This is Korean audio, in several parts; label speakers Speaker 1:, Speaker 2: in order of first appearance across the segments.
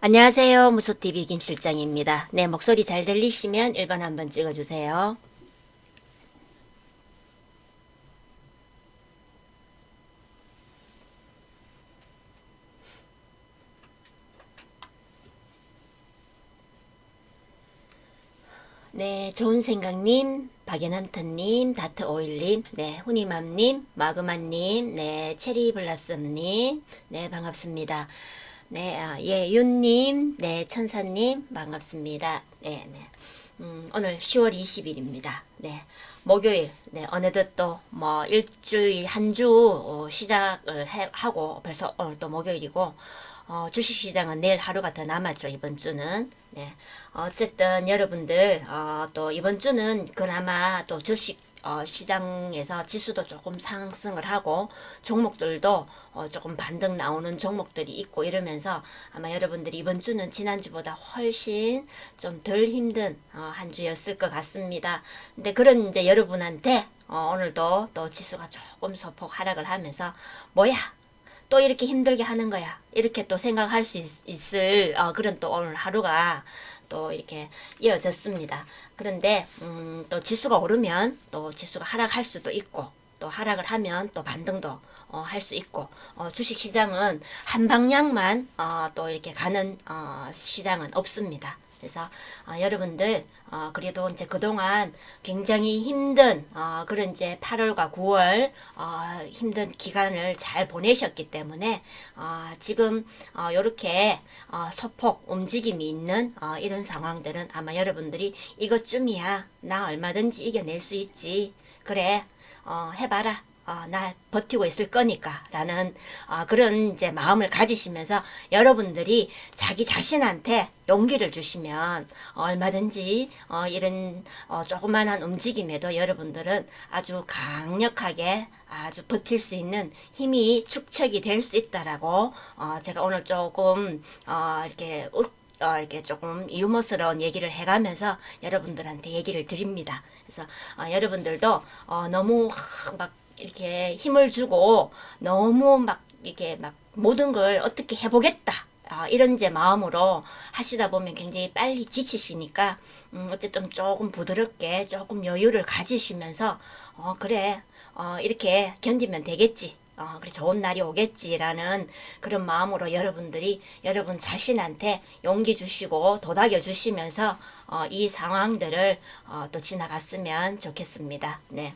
Speaker 1: 안녕하세요. 무소TV 김 실장입니다. 네, 목소리 잘 들리시면 1번 한번 찍어주세요. 네, 좋은 생각님, 박연한터님, 다트오일님, 네, 후니맘님, 마그마님, 네, 체리블라썸님, 네, 반갑습니다. 네, 예, 윤님, 네, 천사님, 반갑습니다. 네, 네. 오늘 10월 20일입니다. 네, 목요일, 네, 어느덧 또 뭐 일주일 한 주 시작을 하고 벌써 오늘 또 목요일이고 주식시장은 내일 하루가 더 남았죠. 이번 주는. 네. 어쨌든 여러분들 또 이번 주는 그나마 또 주식 시장에서 지수도 조금 상승을 하고 종목들도 조금 반등 나오는 종목들이 있고 이러면서 아마 여러분들이 이번 주는 지난주보다 훨씬 좀 덜 힘든 한 주였을 것 같습니다. 근데 그런 이제 여러분한테 오늘도 또 지수가 조금 소폭 하락을 하면서 뭐야 또 이렇게 힘들게 하는 거야. 이렇게 또 생각할 수 있을 그런 또 오늘 하루가 또 이렇게 이어졌습니다. 그런데 또 지수가 오르면 또 지수가 하락할 수도 있고 또 하락을 하면 또 반등도 할 수 있고 주식 시장은 한 방향만 또 이렇게 가는 시장은 없습니다. 그래서 여러분들 그래도 이제 그동안 굉장히 힘든 그런 이제 8월과 9월 힘든 기간을 잘 보내셨기 때문에 지금 이렇게 소폭 움직임이 있는 이런 상황들은 아마 여러분들이 이것쯤이야 나 얼마든지 이겨낼 수 있지 그래 해봐라 나 버티고 있을 거니까 라는 그런 이제 마음을 가지시면서 여러분들이 자기 자신한테 용기를 주시면 얼마든지 이런 조그만한 움직임에도 여러분들은 아주 강력하게 아주 버틸 수 있는 힘이 축적이 될 수 있다라고 제가 오늘 조금 이렇게 조금 유머스러운 얘기를 해가면서 여러분들한테 얘기를 드립니다. 그래서 여러분들도 너무 막 이렇게 힘을 주고 너무 막 이렇게 막 모든 걸 어떻게 해보겠다. 이런 이제 마음으로 하시다 보면 굉장히 빨리 지치시니까 어쨌든 조금 부드럽게 조금 여유를 가지시면서 그래 이렇게 견디면 되겠지. 그래 좋은 날이 오겠지라는 그런 마음으로 여러분들이 여러분 자신한테 용기 주시고 도닥여 주시면서 이 상황들을 또 지나갔으면 좋겠습니다. 네.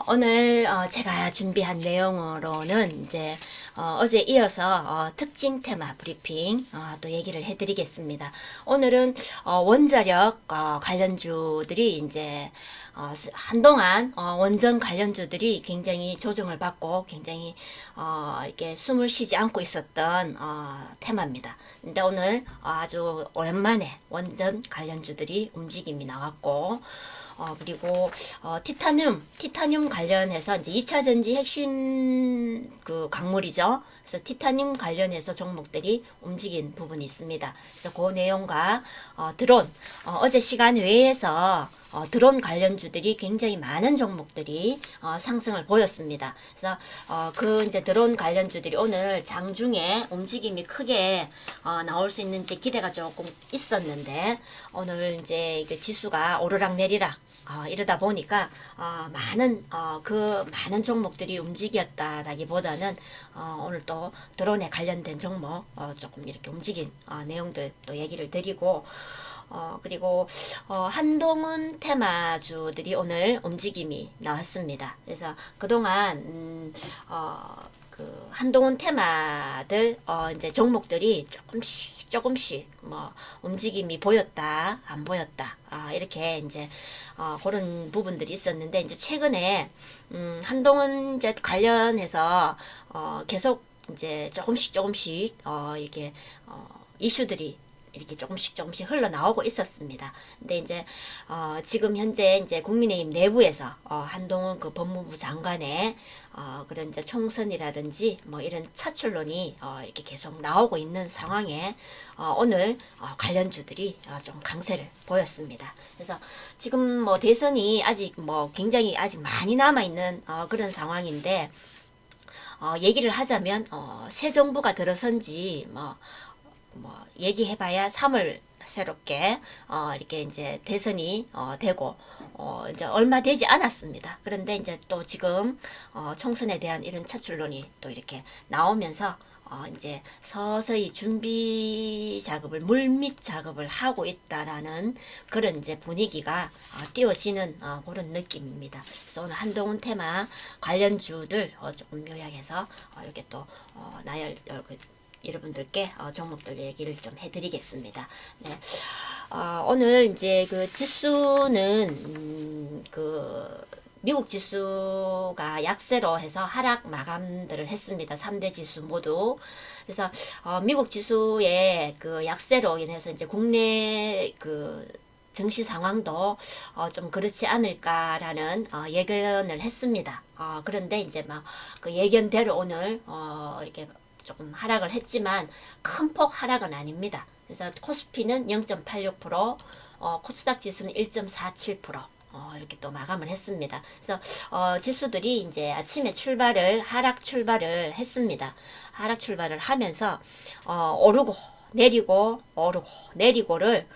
Speaker 1: 오늘 제가 준비한 내용으로는 이제 어제 이어서 특징 테마 브리핑 또 얘기를 해드리겠습니다. 오늘은 원자력 관련주들이 이제 한동안 원전 관련주들이 굉장히 조정을 받고 굉장히 이렇게 숨을 쉬지 않고 있었던 테마입니다. 근데 오늘 아주 오랜만에 원전 관련주들이 움직임이 나왔고 그리고 티타늄 관련해서 이제 2차 전지 핵심 그 광물이죠. 그래서 티타늄 관련해서 종목들이 움직인 부분이 있습니다. 그래서 그 내용과 드론 어제 시간 외에서 드론 관련주들이 굉장히 많은 종목들이 상승을 보였습니다. 그래서 그 이제 드론 관련주들이 오늘 장중에 움직임이 크게 나올 수 있는지 기대가 조금 있었는데 오늘 이제 지수가 오르락 내리락 이러다 보니까 그 많은 종목들이 움직였다라기보다는 오늘 또 드론에 관련된 종목 조금 이렇게 움직인 내용들 또 얘기를 드리고 그리고 한동훈 테마주들이 오늘 움직임이 나왔습니다. 그래서 그동안 그 한동훈 테마들 이제 종목들이 조금씩 뭐 움직임이 보였다 안 보였다 이렇게 이제 그런 부분들이 있었는데 이제 최근에 한동훈 이제 관련해서 계속 이제 조금씩 이렇게 이슈들이 이렇게 조금씩 흘러나오고 있었습니다. 근데 이제 지금 현재 이제 국민의힘 내부에서 한동훈 그 법무부 장관의 그런 이제 총선이라든지 뭐 이런 차출론이 이렇게 계속 나오고 있는 상황에 오늘 관련주들이 좀 강세를 보였습니다. 그래서 지금 뭐 대선이 아직 뭐 굉장히 아직 많이 남아 있는 그런 상황인데 얘기를 하자면 새 정부가 들어선지 뭐 뭐 얘기해봐야 3월 새롭게 이렇게 이제 대선이 되고 이제 얼마 되지 않았습니다. 그런데 이제 또 지금 총선에 대한 이런 차출론이 또 이렇게 나오면서 이제 서서히 준비 작업을 물밑 작업을 하고 있다라는 그런 이제 분위기가 띄워지는 그런 느낌입니다. 그래서 오늘 한동훈 테마 관련주들 조금 요약해서 이렇게 또 나열 여러분들께 종목들 얘기를 좀 해드리겠습니다. 네. 오늘 이제 그 지수는 그 미국 지수가 약세로 해서 하락 마감들을 했습니다. 3대 지수 모두. 그래서 미국 지수의 그 약세로 인해서 이제 국내 그 증시 상황도 좀 그렇지 않을까라는 예견을 했습니다. 그런데 이제 막 그 예견대로 오늘 이렇게 조금 하락을 했지만 큰 폭 하락은 아닙니다. 그래서 코스피는 0.86%, 코스닥 지수는 1.47%. 이렇게 또 마감을 했습니다. 그래서 지수들이 이제 아침에 하락 출발을 했습니다. 하락 출발을 하면서 오르고 내리고 오르고 내리고를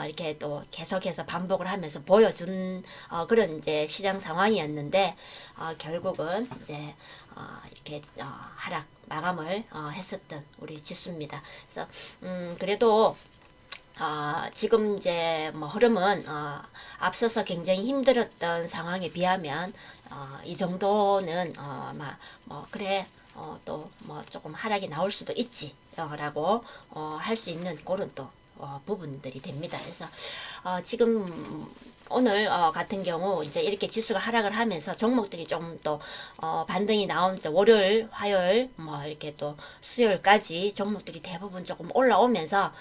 Speaker 1: 이렇게 또 계속해서 반복을 하면서 보여준 그런 이제 시장 상황이었는데 결국은 이제 이렇게 하락 마감을 했었던 우리 지수입니다. 그래서 그래도 지금 이제 뭐 흐름은 앞서서 굉장히 힘들었던 상황에 비하면 이 정도는 뭐 그래 또 뭐 조금 하락이 나올 수도 있지 라고 할 수 있는 그런 또 부분들이 됩니다. 그래서 지금 오늘 같은 경우 이제 이렇게 지수가 하락을 하면서 종목들이 좀 또 반등이 나온 월요일, 화요일 뭐 이렇게 또 수요일까지 종목들이 대부분 조금 올라오면서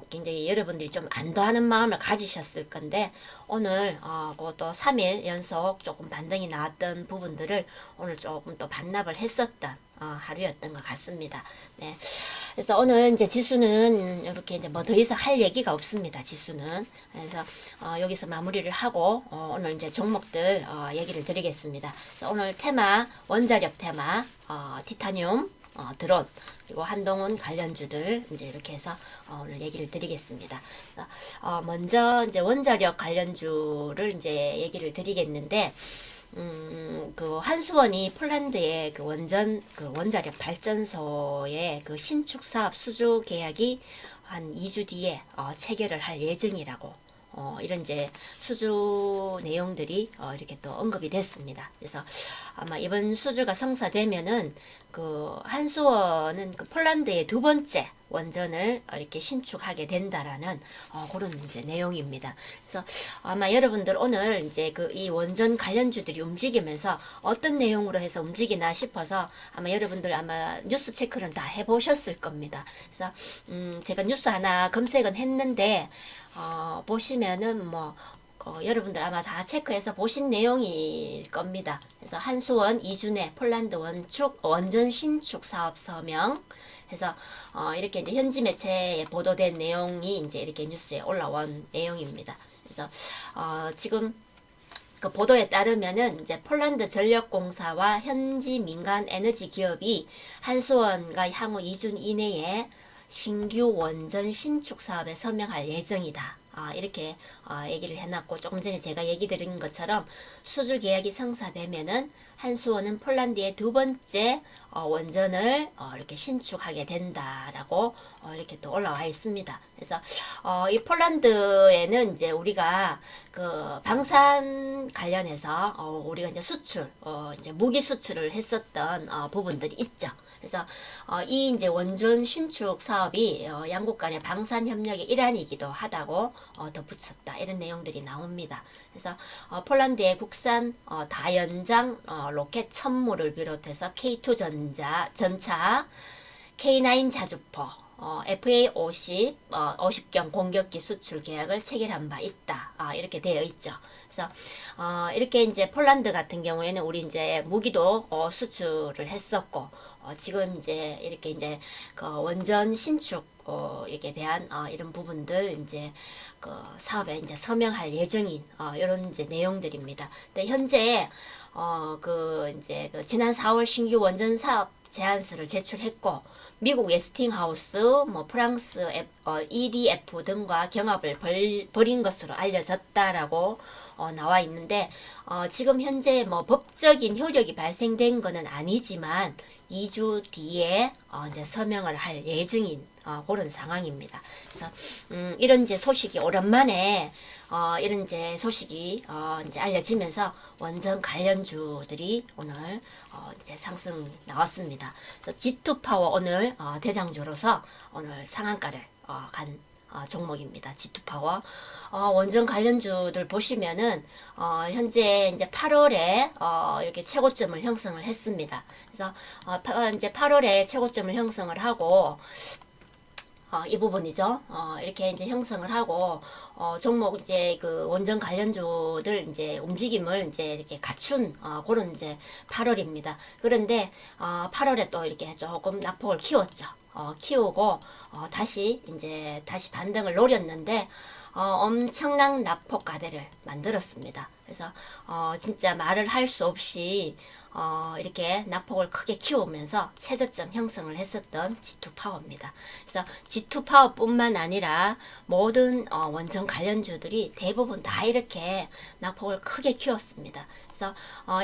Speaker 1: 굉장히 여러분들이 좀 안도하는 마음을 가지셨을 건데 오늘 그것도 3일 연속 조금 반등이 나왔던 부분들을 오늘 조금 또 반납을 했었던 하루였던 것 같습니다. 네. 그래서 오늘 이제 지수는 이렇게 이제 뭐 더 이상 할 얘기가 없습니다. 지수는. 그래서 여기서 마무리를 하고 오늘 이제 종목들 얘기를 드리겠습니다. 그래서 오늘 테마 원자력 테마 티타늄 드론 그리고 한동훈 관련주들 이제 이렇게 해서 오늘 얘기를 드리겠습니다. 그래서 먼저 이제 원자력 관련주를 이제 얘기를 드리겠는데 그 한수원이 폴란드의 그 원자력 발전소의 그 신축 사업 수주 계약이 한 2주 뒤에 체결을 할 예정이라고 이런 이제 수주 내용들이 이렇게 또 언급이 됐습니다. 그래서 아마 이번 수주가 성사되면은 그 한수원은 그 폴란드의 두 번째 원전을 이렇게 신축하게 된다라는 그런 이제 내용입니다. 그래서 아마 여러분들 오늘 이제 그 이 원전 관련주들이 움직이면서 어떤 내용으로 해서 움직이나 싶어서 아마 여러분들 아마 뉴스 체크는 다 해보셨을 겁니다. 그래서 제가 뉴스 하나 검색은 했는데 보시면은 뭐 여러분들 아마 다 체크해서 보신 내용일 겁니다. 그래서 한수원 2주 내 폴란드 원전 신축 사업 서명 해서 이렇게 이제 현지 매체에 보도된 내용이 이제 이렇게 뉴스에 올라온 내용입니다. 그래서 지금 그 보도에 따르면은 이제 폴란드 전력공사와 현지 민간 에너지 기업이 한수원과 향후 2주 이내에 신규 원전 신축 사업에 서명할 예정이다. 이렇게 얘기를 해놨고 조금 전에 제가 얘기 드린 것처럼 수주 계약이 성사되면은 한수원은 폴란드의 두 번째 원전을 이렇게 신축하게 된다라고 이렇게 또 올라와 있습니다. 그래서 이 폴란드에는 이제 우리가 그 방산 관련해서 우리가 이제 수출 이제 무기 수출을 했었던 부분들이 있죠. 그래서 이 이제 원전 신축 사업이 양국 간의 방산 협력의 일환이기도 하다고 덧붙였다 이런 내용들이 나옵니다. 그래서 폴란드의 국산 다연장 로켓 천무를 비롯해서 K2 전차, K9 자주포, FA50, 50경 공격기 수출 계약을 체결한 바 있다. 이렇게 되어 있죠. 그래서 이렇게 이제 폴란드 같은 경우에는 우리 이제 무기도 수출을 했었고 지금 이제 이렇게 이제 그 원전 신축 이에 대한 이런 부분들 이제 그 사업에 이제 서명할 예정인 이런 이제 내용들입니다. 근데 현재 그 이제 그 지난 4월 신규 원전 사업 제안서를 제출했고 미국 웨스팅하우스, 뭐 프랑스 EDF 등과 경합을 벌인 것으로 알려졌다라고 나와 있는데 지금 현재 뭐 법적인 효력이 발생된 것은 아니지만 2주 뒤에 이제 서명을 할 예정인 그런 상황입니다. 그래서 이런 이제 소식이 오랜만에 이런 이제 소식이 이제 알려지면서 원전 관련주들이 오늘 이제 상승 나왔습니다. 그래서 G2 파워 오늘 대장주로서 오늘 상한가를 간 종목입니다. G2 파워. 원전 관련주들 보시면은 현재 이제 8월에 이렇게 최고점을 형성을 했습니다. 그래서 이제 8월에 최고점을 형성을 하고 이 부분이죠. 이렇게 이제 형성을 하고, 종목 이제 그 원전 관련주들 이제 움직임을 이제 이렇게 갖춘, 그런 이제 8월입니다. 그런데, 8월에 또 이렇게 조금 낙폭을 키웠죠. 키우고, 다시 반등을 노렸는데, 엄청난 낙폭 가대를 만들었습니다. 그래서 진짜 말을 할 수 없이 이렇게 낙폭을 크게 키우면서 최저점 형성을 했었던 G2 파워입니다. 그래서 G2 파워뿐만 아니라 모든 원전 관련주들이 대부분 다 이렇게 낙폭을 크게 키웠습니다. 그래서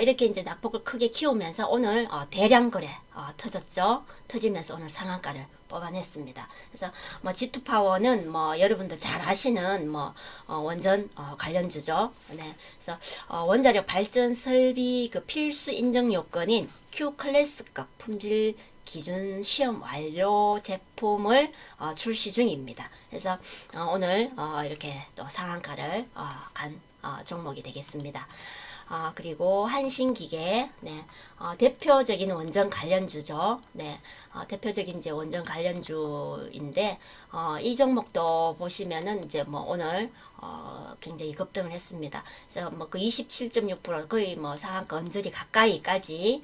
Speaker 1: 이렇게 이제 낙폭을 크게 키우면서 오늘 대량 거래 터졌죠. 터지면서 오늘 상한가를 뽑아냈습니다. 그래서 뭐 G2 파워는 뭐 여러분들 잘 아시는 뭐 원전 관련주죠. 네. 그래서 원자력 발전 설비 그 필수 인정 요건인 Q 클래스급 품질 기준 시험 완료 제품을 출시 중입니다. 그래서 오늘 이렇게 또 상한가를 간 종목이 되겠습니다. 그리고 한신기계, 네, 대표적인 원전 관련주죠. 네, 대표적인 이제 원전 관련주인데, 이 종목도 보시면은 이제 뭐 오늘, 굉장히 급등을 했습니다. 그래서 뭐 그 27.6% 거의 뭐 상한가 언저리 가까이까지,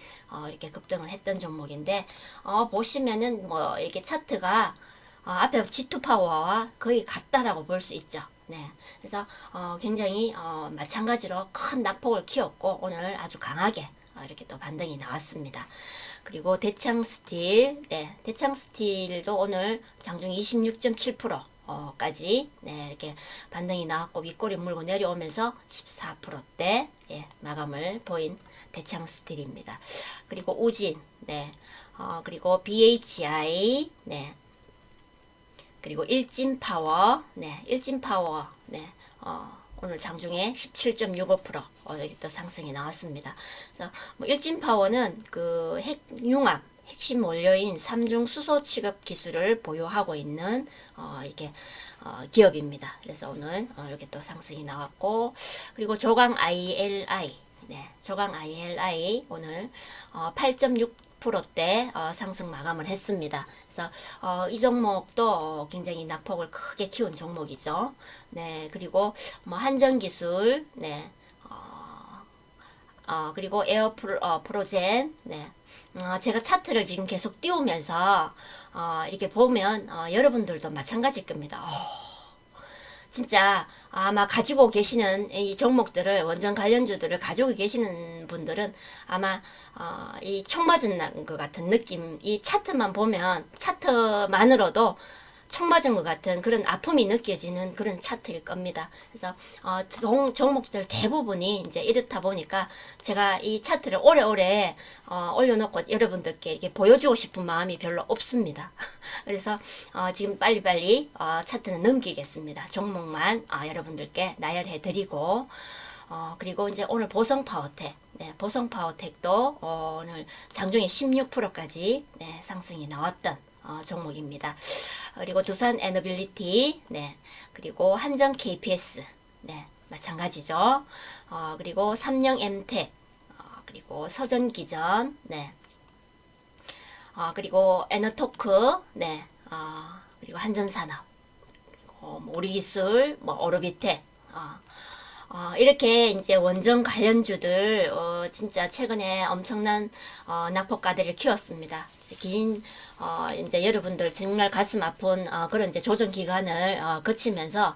Speaker 1: 이렇게 급등을 했던 종목인데, 보시면은 뭐 이렇게 차트가, 앞에 G2 파워와 거의 같다라고 볼 수 있죠. 네. 그래서 굉장히 마찬가지로 큰 낙폭을 키웠고 오늘 아주 강하게 이렇게 또 반등이 나왔습니다. 그리고 대창스틸, 네, 대창스틸도 오늘 장중 26.7% 까지 네, 이렇게 반등이 나왔고 윗꼬리 물고 내려오면서 14%대 예, 마감을 보인 대창스틸입니다. 그리고 우진, 네, 그리고 BHI, 네. 그리고 일진파워, 네, 일진파워, 네, 오늘 장중에 17.65% 이렇게 또 상승이 나왔습니다. 그래서 뭐 일진파워는 그 핵융합, 핵심 원료인 삼중 수소 취급 기술을 보유하고 있는 이렇게 기업입니다. 그래서 오늘 이렇게 또 상승이 나왔고, 그리고 조강 ILI, 네, 조강 ILI 오늘 8.6%대 상승 마감을 했습니다. 그래서 이 종목도 굉장히 낙폭을 크게 키운 종목이죠. 네, 그리고 뭐 한전기술, 네, 그리고 프로젠, 네, 제가 차트를 지금 계속 띄우면서 이렇게 보면 여러분들도 마찬가지일 겁니다. 진짜 아마 가지고 계시는 이 종목들을 원전 관련주들을 가지고 계시는 분들은 아마 이 총 맞은 것 같은 느낌, 이 차트만 보면 차트만으로도 총 맞은 것 같은 그런 아픔이 느껴지는 그런 차트일 겁니다. 그래서 종목들 대부분이 이제 이렇다 보니까 제가 이 차트를 오래오래 올려놓고 여러분들께 이렇게 보여주고 싶은 마음이 별로 없습니다. 그래서 지금 빨리빨리 차트는 넘기겠습니다. 종목만 여러분들께 나열해 드리고 그리고 이제 오늘 보성파워텍, 네, 보성파워텍도 오늘 장중에 16%까지 네, 상승이 나왔던 종목입니다. 그리고 두산 에너빌리티, 네, 그리고 한정 KPS, 네, 마찬가지죠. 그리고 삼영 엠텍, 그리고 서전기전, 네, 그리고 에너토크, 네, 그리고 한전산업, 그리고 뭐 우리기술, 뭐 오르비텍, 이렇게 이제 원전 관련주들 진짜 최근에 엄청난 낙폭가들을 키웠습니다. 긴 이제 여러분들 정말 가슴 아픈 그런 이제 조정 기간을 거치면서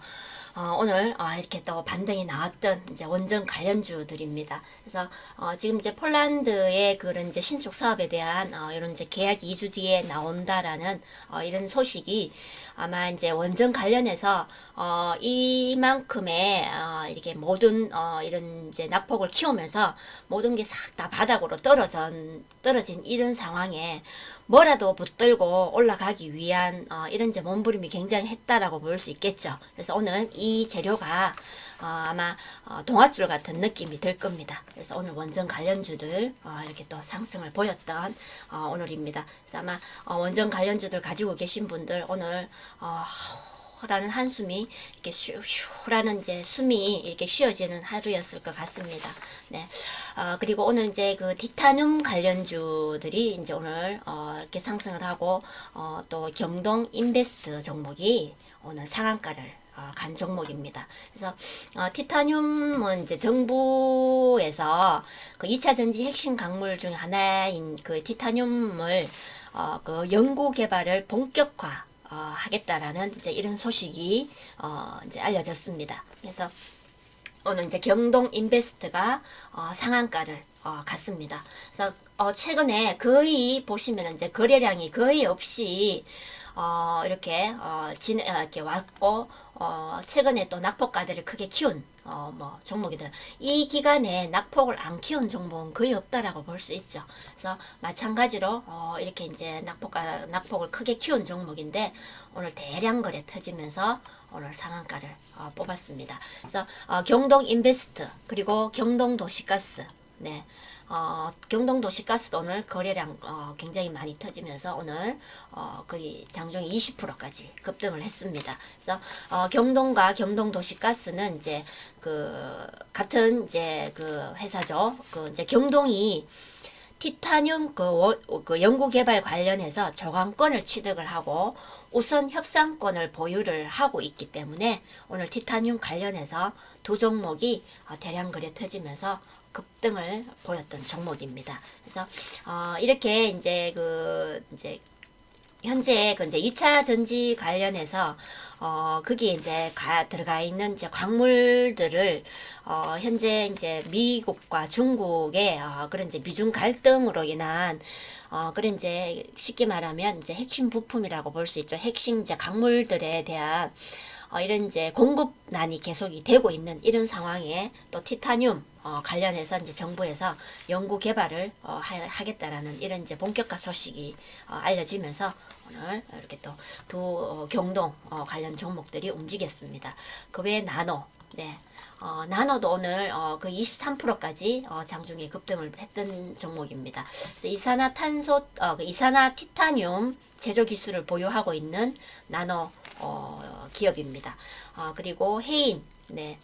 Speaker 1: 오늘 이렇게 또 반등이 나왔던 이제 원전 관련주들입니다. 그래서 지금 이제 폴란드의 그런 이제 신축 사업에 대한 이런 이제 계약이 2주 뒤에 나온다라는 이런 소식이 아마 이제 원전 관련해서 이만큼의 이렇게 모든 이런 이제 낙폭을 키우면서 모든 게 싹 다 바닥으로 떨어진 이런 상황에 뭐라도 붙들고 올라가기 위한 이런 이제 몸부림이 굉장히 했다라고 볼 수 있겠죠. 그래서 오늘 이 재료가 아마 동아줄 같은 느낌이 들 겁니다. 그래서 오늘 원전 관련주들 이렇게 또 상승을 보였던 오늘입니다. 그래서 아마 원전 관련주들 가지고 계신 분들 오늘 라는 한숨이 이렇게 슈슈라는 이제 숨이 이렇게 쉬어지는 하루였을 것 같습니다. 네. 그리고 오늘 이제 그 티타늄 관련주들이 이제 오늘 이렇게 상승을 하고 또 경동 인베스트 종목이 오늘 상한가를 간 종목입니다. 그래서 티타늄은 이제 정부에서 그 2차 전지 핵심 광물 중 하나인 그 티타늄을 그 연구 개발을 본격화 하겠다라는 이제 이런 소식이 이제 알려졌습니다. 그래서 오늘 이제 경동 인베스트가 상한가를 갔습니다. 그래서 최근에 거의 보시면 이제 거래량이 거의 없이 이렇게 왔고 최근에 또 낙폭가들을 크게 키운 뭐 종목이들 이 기간에 낙폭을 안 키운 종목은 거의 없다라고 볼 수 있죠. 그래서 마찬가지로 이렇게 이제 낙폭을 크게 키운 종목인데 오늘 대량 거래 터지면서 오늘 상한가를 뽑았습니다. 그래서 경동 인베스트 그리고 경동 도시가스 네. 경동 도시가스도 오늘 거래량 굉장히 많이 터지면서 오늘 거의 장중에 20%까지 급등을 했습니다. 그래서 경동과 경동 도시가스는 이제 그 같은 이제 그 회사죠. 그 이제 경동이 티타늄 그 연구 개발 관련해서 저강권을 취득을 하고 우선 협상권을 보유를 하고 있기 때문에 오늘 티타늄 관련해서 두 종목이 대량 거래 터지면서 급등을 보였던 종목입니다. 그래서 이렇게 이제 이제 현재 그 이제 2차 전지 관련해서 거기에 이제 들어가 있는 이제 광물들을 현재 이제 미국과 중국의 그런 이제 미중 갈등으로 인한 그런 이제 쉽게 말하면 이제 핵심 부품이라고 볼 수 있죠. 핵심 이제 광물들에 대한 이런 이제 공급난이 계속이 되고 있는 이런 상황에 또 티타늄 관련해서 이제 정부에서 연구 개발을 하겠다라는 이런 이제 본격화 소식이 알려지면서 오늘 이렇게 또 두 경동 관련 종목들이 움직였습니다. 그 외에 나노, 네. 나노도 오늘 그 23%까지 장중에 급등을 했던 종목입니다. 그래서 이산화탄소, 이산화 티타늄 제조 기술을 보유하고 있는 나노 기업입니다. 그리고 해인, 네.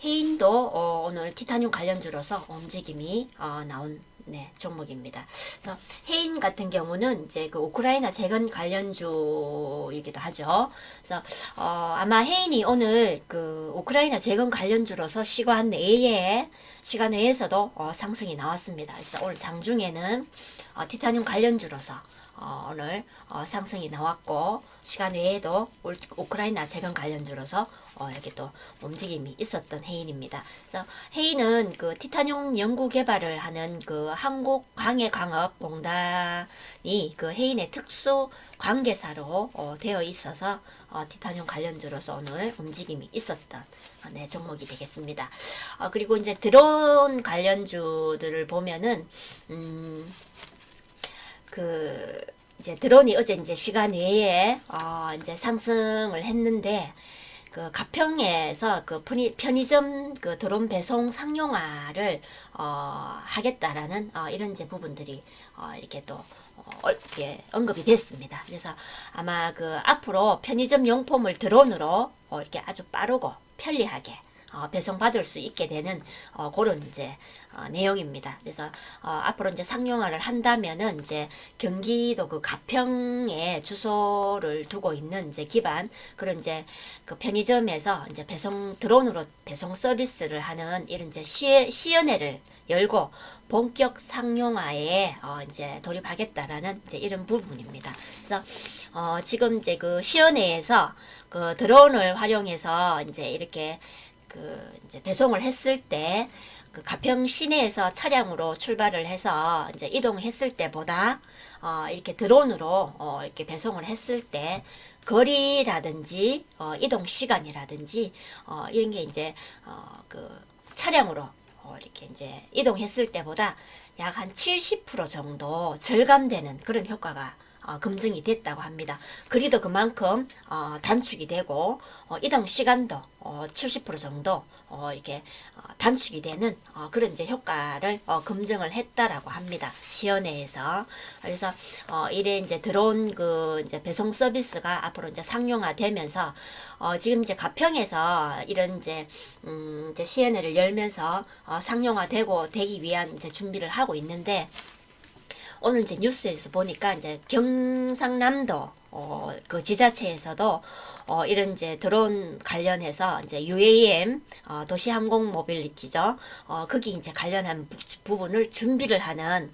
Speaker 1: 해인도 오늘 티타늄 관련주로서 움직임이 나온 네, 종목입니다. 그래서 해인 같은 경우는 이제 그 우크라이나 재건 관련주이기도 하죠. 그래서 아마 해인이 오늘 그 우크라이나 재건 관련주로서 시간 외에서도 상승이 나왔습니다. 그래서 오늘 장중에는 티타늄 관련주로서 오늘 상승이 나왔고 시간 외에도 우크라이나 재건 관련주로서 이렇게 또 움직임이 있었던 해인입니다. 그래서 해인은 그 티타늄 연구 개발을 하는 그 한국광해광업공단이 그 해인의 특수 관계사로 되어 있어서 티타늄 관련주로서 오늘 움직임이 있었던 네, 종목이 되겠습니다. 그리고 이제 드론 관련주들을 보면은 그 이제 드론이 어제 이제 시간 외에 이제 상승을 했는데 그 가평에서 그 편의점 그 드론 배송 상용화를 하겠다라는 이런 이제 부분들이 이렇게 또 이렇게 언급이 됐습니다. 그래서 아마 그 앞으로 편의점 용품을 드론으로 이렇게 아주 빠르고 편리하게 배송받을 수 있게 되는 그런 이제 내용입니다. 그래서 앞으로 이제 상용화를 한다면은 이제 경기도 그 가평에 주소를 두고 있는 이제 기반 그런 이제 그 편의점에서 이제 드론으로 배송 서비스를 하는 이런 이제 시연회를 열고 본격 상용화에 이제 돌입하겠다라는 이제 이런 부분입니다. 그래서 지금 이제 그 시연회에서 그 드론을 활용해서 이제 이렇게 그 이제 배송을 했을 때 그 가평 시내에서 차량으로 출발을 해서 이제 이동했을 때보다 이렇게 드론으로 이렇게 배송을 했을 때 거리라든지 이동 시간이라든지 이런 게 이제 그 차량으로 이렇게 이제 이동했을 때보다 약 한 70% 정도 절감되는 그런 효과가 검증이 됐다고 합니다. 거리도 그만큼 단축이 되고 이동 시간도 70% 정도 이렇게 단축이 되는 그런 이제 효과를 검증을 했다라고 합니다. 시연회에서. 그래서 이래 이제 드론 그 이제 배송 서비스가 앞으로 이제 상용화되면서 지금 이제 가평에서 이런 이제 시연회를 열면서 상용화되고 되기 위한 이제 준비를 하고 있는데, 오늘 이제 뉴스에서 보니까 이제 경상남도 그 지자체에서도 이런 이제 드론 관련해서 이제 UAM 도시항공 모빌리티죠. 거기 이제 관련한 부분을 준비를 하는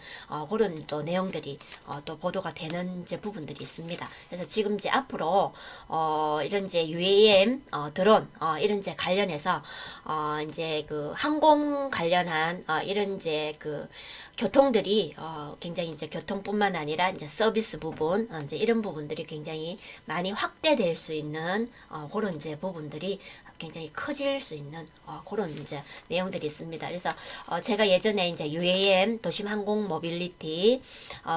Speaker 1: 그런 또 내용들이 또 보도가 되는 이제 부분들이 있습니다. 그래서 지금 이제 앞으로 이런 이제 UAM 드론 이런 이제 관련해서 이제 그 항공 관련한 이런 이제 그 교통들이 굉장히 이제 교통뿐만 아니라 이제 서비스 부분 이제 이런 부분들이 굉장히 많이 확대될 수 있는 그런 이제 부분들이 굉장히 커질 수 있는 그런 이제 내용들이 있습니다. 그래서 제가 예전에 이제 UAM 도심 항공 모빌리티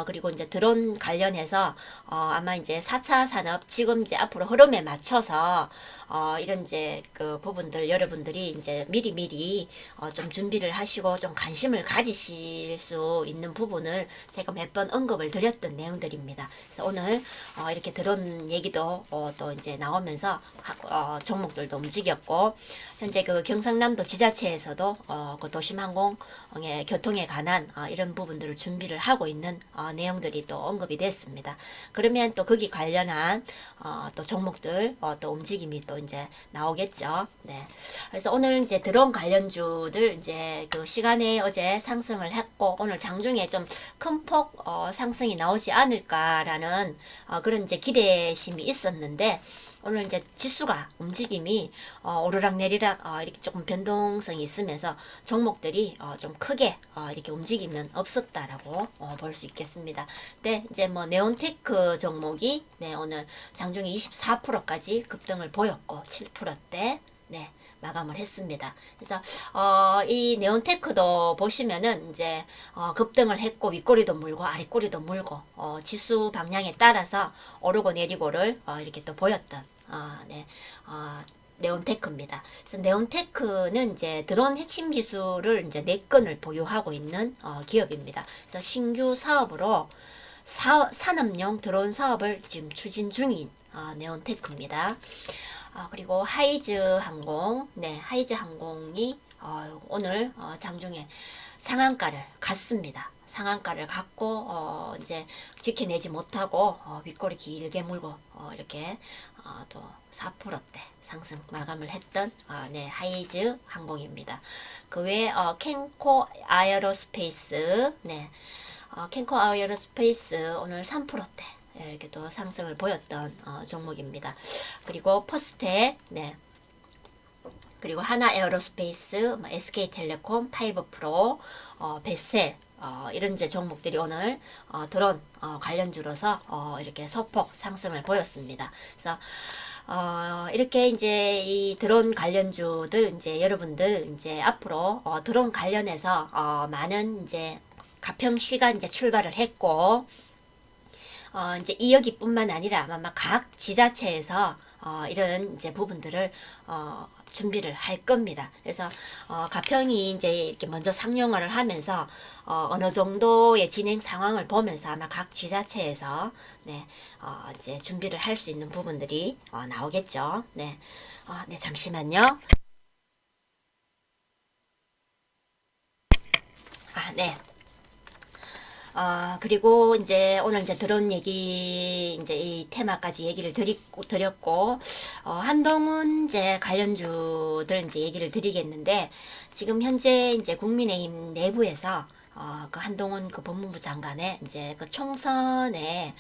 Speaker 1: 그리고 이제 드론 관련해서 아마 이제 4차 산업 지금 이제 앞으로 흐름에 맞춰서 이런 이제 그 부분들 여러분들이 이제 미리 좀 준비를 하시고 좀 관심을 가지실 수 있는 부분을 제가 몇 번 언급을 드렸던 내용들입니다. 그래서 오늘 이렇게 드론 얘기도 또 이제 나오면서 종목들도 움직였고, 현재 그 경상남도 지자체에서도 그 도심항공의 교통에 관한 이런 부분들을 준비를 하고 있는 내용들이 또 언급이 됐습니다. 그러면 또 거기 관련한 또 종목들 또 움직임이 또 이제 나오겠죠. 네. 그래서 오늘 이제 드론 관련주들 이제 그 시간에 어제 상승을 했고, 오늘 장중에 좀 큰 폭 상승이 나오지 않을까라는 그런 이제 기대심이 있었는데, 오늘 이제 지수가 움직임이 오르락 내리락 이렇게 조금 변동성이 있으면서 종목들이 좀 크게 이렇게 움직이면 없었다라고 볼 수 있겠습니다. 네, 이제 뭐 네온테크 종목이 네, 오늘 장중에 24%까지 급등을 보였고 7%대 네, 마감을 했습니다. 그래서 이 네온테크도 보시면은 이제 급등을 했고 윗꼬리도 물고 아랫꼬리도 물고 지수 방향에 따라서 오르고 내리고를 이렇게 또 보였던 네, 네온테크입니다. 그래서 네온테크는 이제 드론 핵심 기술을 이제 4건을 보유하고 있는 기업입니다. 그래서 신규 사업으로 산업용 드론 사업을 지금 추진 중인 네온테크입니다. 그리고 하이즈 항공, 네, 하이즈 항공이 오늘 장중에 상한가를 갔습니다. 상한가를 갔고 이제 지켜내지 못하고 윗꼬리 길게 물고 이렇게 또 4%대 상승 마감을 했던 네, 하이즈 항공입니다. 그 외에 켄코 아에로스페이스, 네, 켄코 아에로스페이스 오늘 3%대 이렇게 또 상승을 보였던 종목입니다. 그리고 퍼스텍, 네, 그리고 하나 에어로스페이스, SK텔레콤, 파이버프로, 베셀 이런 이제 종목들이 오늘 드론 관련주로서 이렇게 소폭 상승을 보였습니다. 그래서 이렇게 이제 이 드론 관련주들 이제 여러분들 이제 앞으로 드론 관련해서 많은 이제 가평시가 이제 출발을 했고, 이제 이 여기뿐만 아니라 아마 각 지자체에서 이런 이제 부분들을 준비를 할 겁니다. 그래서 가평이 이제 이렇게 먼저 상용화를 하면서 어느 정도의 진행 상황을 보면서 아마 각 지자체에서 네, 이제 준비를 할 수 있는 부분들이 나오겠죠. 네, 네, 잠시만요. 네. 그리고 이제 오늘 이제 들어온 얘기, 이제 이 테마까지 얘기를 드렸고, 한동훈 이제 관련주들 이제 얘기를 드리겠는데, 지금 현재 이제 국민의힘 내부에서 그 한동훈 그 법무부 장관의 이제 그 총선에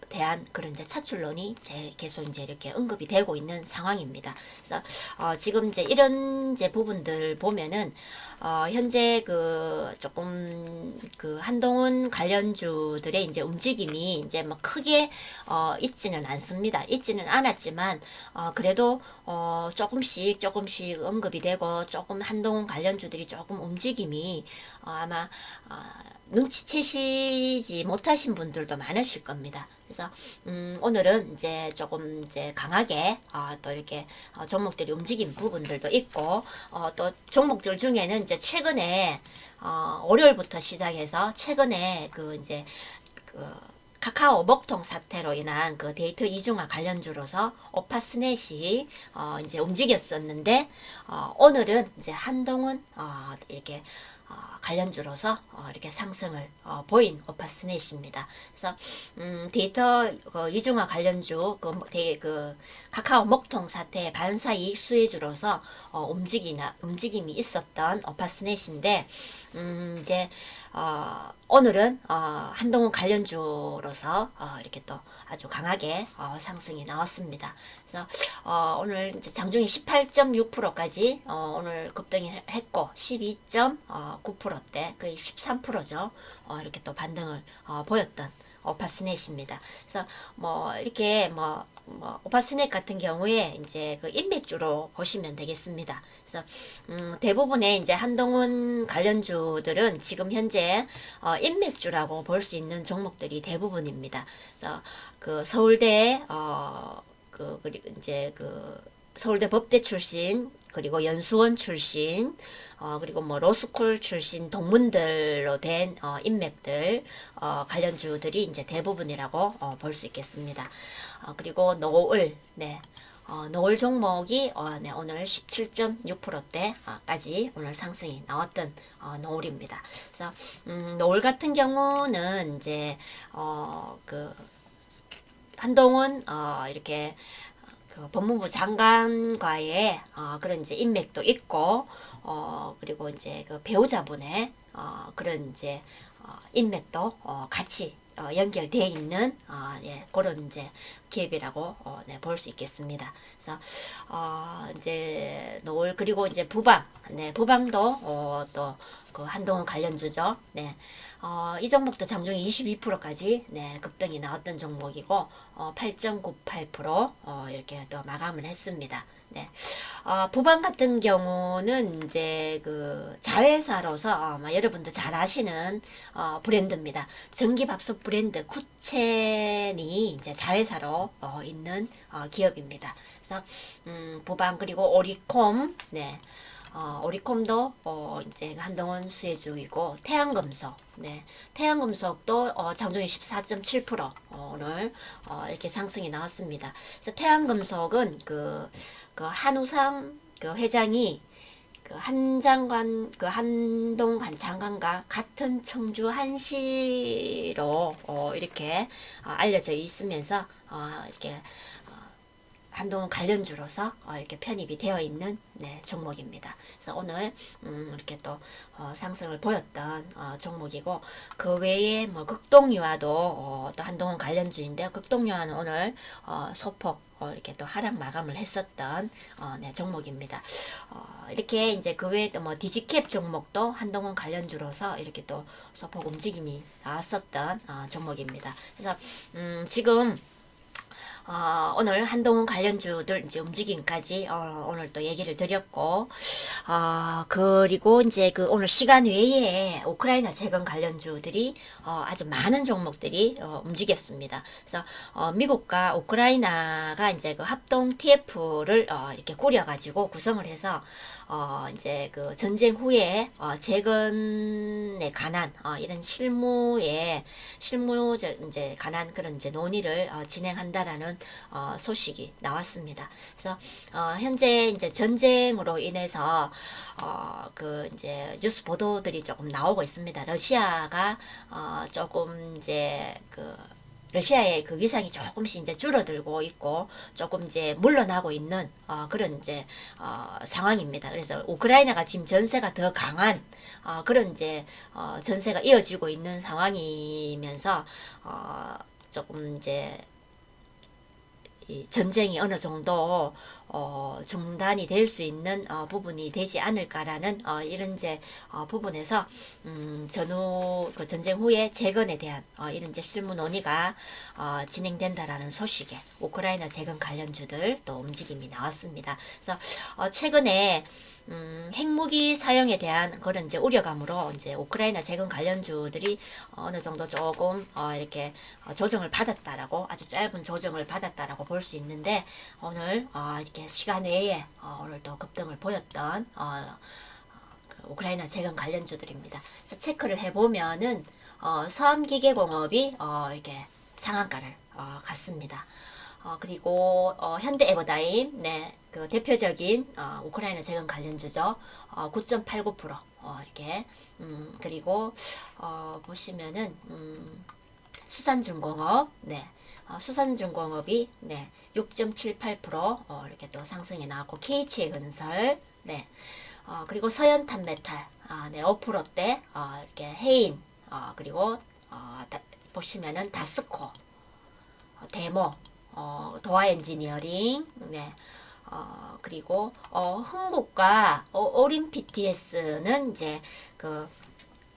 Speaker 1: 대한 그런 이제 차출론이 계속 이제 이렇게 언급이 되고 있는 상황입니다. 그래서 지금 이제 이런 이제 부분들 보면은 현재 그 조금 그 한동훈 관련주들의 이제 움직임이 이제 뭐 크게 있지는 않습니다. 있지는 않았지만 그래도 조금씩 언급이 되고 조금 한동훈 관련주들이 조금 움직임이 아마 눈치채시지 못하신 분들도 많으실 겁니다. 그래서 오늘은 이제 조금 이제 강하게 또 이렇게 종목들이 움직인 부분들도 있고 또 종목들 중에는 이제 최근에 월요일부터 시작해서 최근에 그 이제 그 카카오 먹통 사태로 인한 그 데이터 이중화 관련주로서 오파스넷이 이제 움직였었는데 오늘은 이제 한동훈 이렇게 관련주로서 이렇게 상승을 보인 오파스넷입니다. 그래서 데이터 이중화 관련주 그 카카오 먹통 사태 반사 이익 수혜주로서 움직임이 있었던 오파스넷인데 이제 오늘은 한동훈 관련주로서 이렇게 또 아주 강하게 상승이 나왔습니다. 그래서 오늘 이제 장중에 18.6%까지 오늘 급등을 했고 12.9%대 거의 13%죠. 이렇게 또 반등을 보였던 오파스넷입니다. 그래서 뭐 이렇게 뭐 오파스넷 같은 경우에 이제 그 인맥주로 보시면 되겠습니다. 그래서 대부분의 이제 한동훈 관련주들은 지금 현재 인맥주라고 볼 수 있는 종목들이 대부분입니다. 그래서 그 서울대 그리고 이제 그 서울대 법대 출신 그리고 연수원 출신 그리고 뭐 로스쿨 출신 동문들로 된 인맥들 관련주들이 이제 대부분이라고 볼 수 있겠습니다. 그리고 노을 노을 종목이 네, 오늘 17.6%대까지 오늘 상승이 나왔던 노을입니다. 그래서 노을 같은 경우는 이제 그 한동훈 이렇게 그 법무부 장관과의 그런 이제 인맥도 있고 그리고 이제 그 배우자분의 그런 이제 인맥도 같이 연결되어 있는 예, 그런 이제 기업이라고 네, 볼 수 있겠습니다. 그래서 이제 노을 그리고 이제 부방, 네, 부방도 또 그 한동훈 관련주죠. 네, 이 종목도 장중에 22%까지 네, 급등이 나왔던 종목이고 8.98% 이렇게 또 마감을 했습니다. 네, 부방 같은 경우는 이제 그 자회사로서 여러분도 잘 아시는 브랜드입니다. 전기밥솥 브랜드 쿠첸이 이제 자회사로 있는 기업입니다. 그래서 부방 그리고 오리콤, 네. 오리콤도 이제 한동훈 수혜주이고 태양금속, 네, 태양금속도 장중에 14.7% 오늘 이렇게 상승이 나왔습니다. 그래서 태양금속은 그 한우상 그 회장이 그 한동관 장관과 같은 청주 한시로 이렇게 알려져 있으면서 이렇게 한동훈 관련주로서 이렇게 편입이 되어 있는 네, 종목입니다. 그래서 오늘 이렇게 또 상승을 보였던 종목이고 그 외에 뭐 극동유화도 또 한동훈 관련주인데 극동유화는 오늘 소폭 이렇게 또 하락 마감을 했었던 네, 종목입니다. 이렇게 이제 그 외에 또 뭐 디지캡 종목도 한동훈 관련주로서 이렇게 또 소폭 움직임이 나왔었던 종목입니다. 그래서 지금 오늘 한동훈 관련주들 이제 움직임까지 오늘 또 얘기를 드렸고 그리고 이제 그 오늘 시간 외에 우크라이나 재건 관련주들이 아주 많은 종목들이 움직였습니다. 그래서 미국과 우크라이나가 이제 그 합동 TF를 이렇게 꾸려가지고 구성을 해서 이제 그 전쟁 후에 재건에 관한 이런 실무 이제 관한 그런 이제 논의를 진행한다라는 소식이 나왔습니다. 그래서 현재 이제 전쟁으로 인해서 그 이제 뉴스 보도들이 조금 나오고 있습니다. 러시아가 조금 이제 그 러시아의 그 위상이 조금씩 이제 줄어들고 있고 조금 이제 물러나고 있는 그런 이제 상황입니다. 그래서 우크라이나가 지금 전세가 더 강한 그런 이제 전세가 이어지고 있는 상황이면서 조금 이제 이 전쟁이 어느 정도 중단이 될 수 있는 부분이 되지 않을까라는 이런 이제 부분에서 전후 그 전쟁 후에 재건에 대한 이런 이제 실무 논의가 진행된다라는 소식에 우크라이나 재건 관련주들 또 움직임이 나왔습니다. 그래서 최근에 핵무기 사용에 대한 그런 이제 우려감으로 이제 우크라이나 재건 관련주들이 어느 정도 조금 이렇게 조정을 받았다라고 아주 짧은 조정을 받았다라고 볼 수 있는데 오늘 이렇게 시간 외에 오늘 또 급등을 보였던 그 우크라이나 재건 관련주들입니다. 그래서 체크를 해보면은 섬기계공업이 이렇게 상한가를 갔습니다. 그리고 현대 에버다임, 네, 그 대표적인 우크라이나 재건 관련주죠. 9.89% 이렇게 그리고 보시면은 수산중공업, 네, 수산중공업이 네 6.78% 이렇게 또 상승이 나왔고 KH건설, 네, 그리고 서현탄메탈, 네 5%대 이렇게 해인, 그리고 보시면은 다스코, 데모, 도화엔지니어링, 네, 그리고 흥국과 오림PTS는 이제 그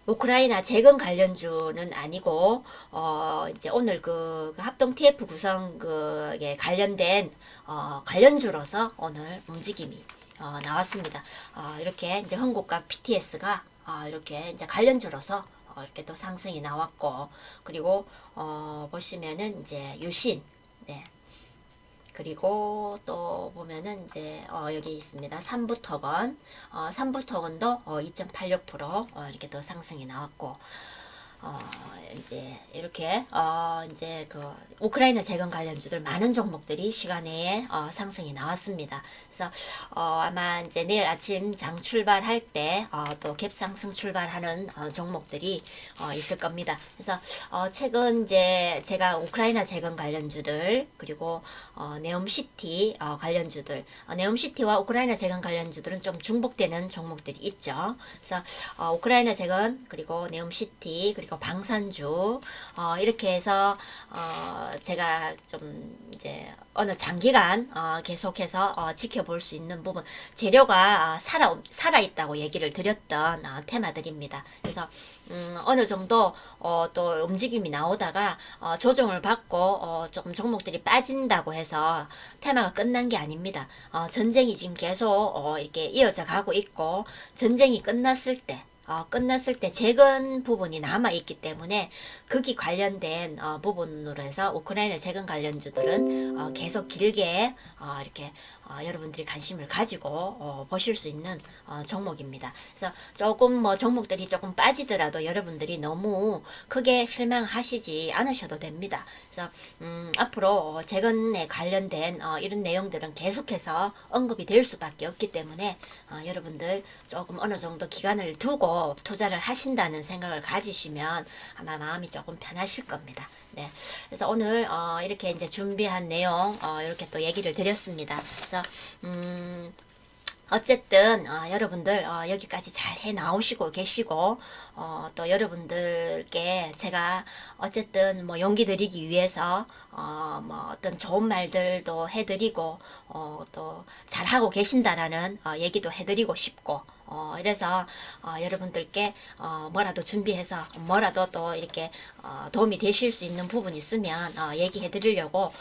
Speaker 1: 우크라이나 재건 관련주는 아니고 이제 오늘 그 합동 TF 구성 그에 관련된 관련주로서 오늘 움직임이 나왔습니다. 이렇게 이제 흥국과 PTS가 이렇게 이제 관련주로서 이렇게 또 상승이 나왔고 그리고 보시면은 이제 유신, 네. 그리고 또 보면은 이제 여기 있습니다. 삼부토건, 삼부토건도 2.86% 이렇게 또 상승이 나왔고 이제 이렇게 이제 그 우크라이나 재건 관련주들 많은 종목들이 시간에 상승이 나왔습니다. 그래서 아마 이제 내일 아침 장 출발할 때 또 갭상승 출발하는 종목들이 있을 겁니다. 그래서 최근 이제 제가 우크라이나 재건 관련주들 그리고 네옴시티 관련주들 네옴시티와 우크라이나 재건 관련주들은 좀 중복되는 종목들이 있죠. 그래서 우크라이나 재건 그리고 네옴시티 그리고 방산주 이렇게 해서 제가 좀 이제 어느 장기간 계속해서 지켜볼 수 있는 부분 재료가 살아 있다고 얘기를 드렸던 테마들입니다. 그래서 어느 정도 또 움직임이 나오다가 조정을 받고 조금 종목들이 빠진다고 해서 테마가 끝난 게 아닙니다. 전쟁이 지금 계속 이렇게 이어져 가고 있고 전쟁이 끝났을 때 재건 부분이 남아 있기 때문에 거기 관련된 부분으로 해서 우크라이나 재건 관련주들은 계속 길게 이렇게 여러분들이 관심을 가지고 보실 수 있는 종목입니다. 그래서 조금 뭐 종목들이 조금 빠지더라도 여러분들이 너무 크게 실망하시지 않으셔도 됩니다. 그래서 앞으로 재건에 관련된 이런 내용들은 계속해서 언급이 될 수밖에 없기 때문에 여러분들 조금 어느 정도 기간을 두고 투자를 하신다는 생각을 가지시면 아마 마음이 조금 편하실 겁니다. 네. 그래서 오늘 이렇게 이제 준비한 내용 이렇게 또 얘기를 드렸습니다. 그래서 어쨌든 여러분들 여기까지 잘 해 나오시고 계시고 또 여러분들께 제가 어쨌든 뭐 용기 드리기 위해서 뭐 어떤 좋은 말들도 해드리고 또 잘하고 계신다라는 얘기도 해드리고 싶고 이래서 여러분들께 뭐라도 준비해서 뭐라도 또 이렇게 도움이 되실 수 있는 부분이 있으면 얘기해 드리려고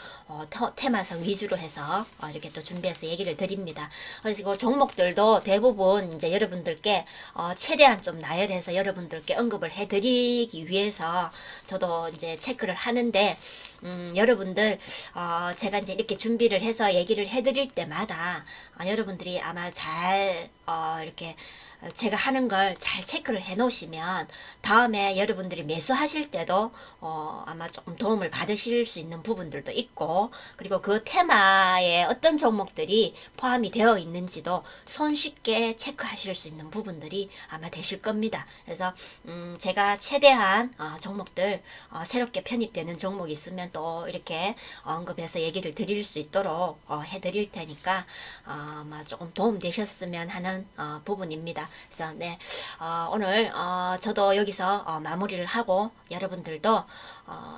Speaker 1: 테마성 위주로 해서 이렇게 또 준비해서 얘기를 드립니다. 그리고 종목들도 대부분 이제 여러분들께 최대한 좀 나열해서 여러분들께 언급을 해 드리기 위해서 저도 이제 체크를 하는데 여러분들 제가 이제 이렇게 준비를 해서 얘기를 해드릴 때마다 여러분들이 아마 잘 이렇게 제가 하는 걸 잘 체크를 해 놓으시면 다음에 여러분들이 매수하실 때도 아마 조금 도움을 받으실 수 있는 부분들도 있고, 그리고 그 테마에 어떤 종목들이 포함이 되어 있는지도 손쉽게 체크하실 수 있는 부분들이 아마 되실 겁니다. 그래서 제가 최대한 종목들 새롭게 편입되는 종목이 있으면 또 이렇게 언급해서 얘기를 드릴 수 있도록 해드릴 테니까 아마 조금 도움 되셨으면 하는 부분입니다. 그래서 네, 오늘 저도 여기서 마무리를 하고 여러분들도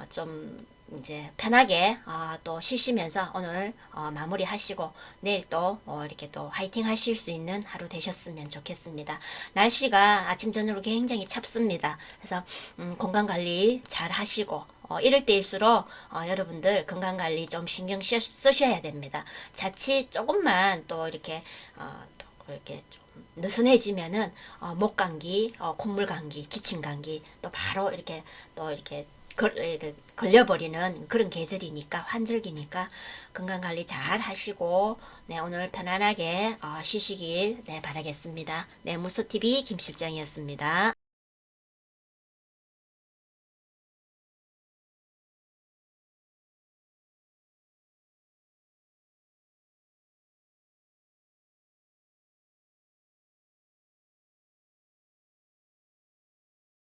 Speaker 1: 좀 이제 편하게 또 쉬시면서 오늘 마무리 하시고 내일 또 이렇게 또 화이팅 하실 수 있는 하루 되셨으면 좋겠습니다. 날씨가 아침 저녁으로 굉장히 찹습니다. 그래서 건강 관리 잘 하시고 이럴 때일수록 여러분들 건강 관리 좀 신경 쓰셔야 됩니다. 자칫 조금만 또 이렇게 또 이렇게 좀 느슨해지면은 목 감기, 콧물 감기, 기침 감기 또 바로 이렇게 또 이렇게 걸려버리는 그런 계절이니까, 환절기니까 건강 관리 잘 하시고 네, 오늘 편안하게 쉬시길 네, 바라겠습니다. 네, 무소TV 김실장이었습니다.